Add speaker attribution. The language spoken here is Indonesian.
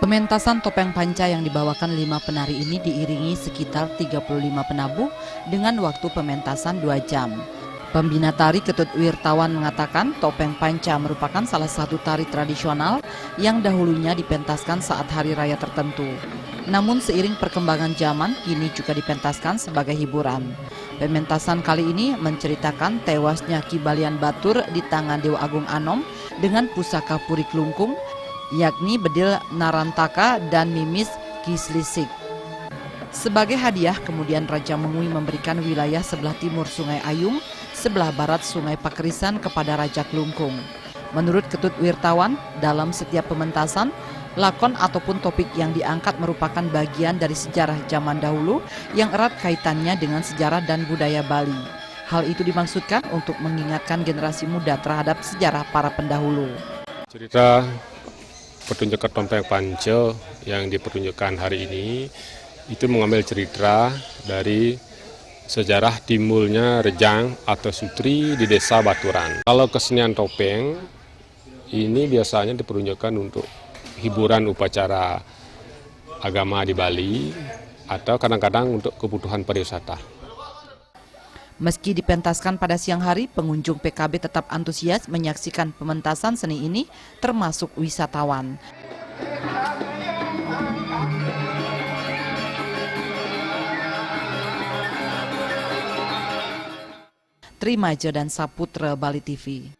Speaker 1: Pementasan topeng panca yang dibawakan 5 penari ini diiringi sekitar 35 penabuh dengan waktu pementasan 2 jam. Pembina tari Ketut Wirtawan mengatakan topeng panca merupakan salah satu tari tradisional yang dahulunya dipentaskan saat hari raya tertentu. Namun seiring perkembangan zaman, kini juga dipentaskan sebagai hiburan. Pementasan kali ini menceritakan tewasnya Ki Balian Batur di tangan Dewa Agung Anom dengan pusaka Puri Klungkung, yakni Bedil Narantaka dan Mimis Kislisik. Sebagai hadiah, kemudian Raja Mengui memberikan wilayah sebelah timur Sungai Ayung, sebelah barat Sungai Pakerisan kepada Raja Klungkung. Menurut Ketut Wirtawan, dalam setiap pementasan, lakon ataupun topik yang diangkat merupakan bagian dari sejarah zaman dahulu yang erat kaitannya dengan sejarah dan budaya Bali. Hal itu dimaksudkan untuk mengingatkan generasi muda terhadap sejarah para pendahulu.
Speaker 2: Cerita pertunjukan topeng panca yang dipertunjukkan hari ini itu mengambil cerita dari sejarah timbulnya rejang atau sutri di desa Baturan. Kalau kesenian topeng ini biasanya dipertunjukkan untuk hiburan upacara agama di Bali atau kadang-kadang untuk kebutuhan pariwisata.
Speaker 1: Meski dipentaskan pada siang hari, pengunjung PKB tetap antusias menyaksikan pementasan seni ini, termasuk wisatawan. Trimaja dan Saputra, Bali TV.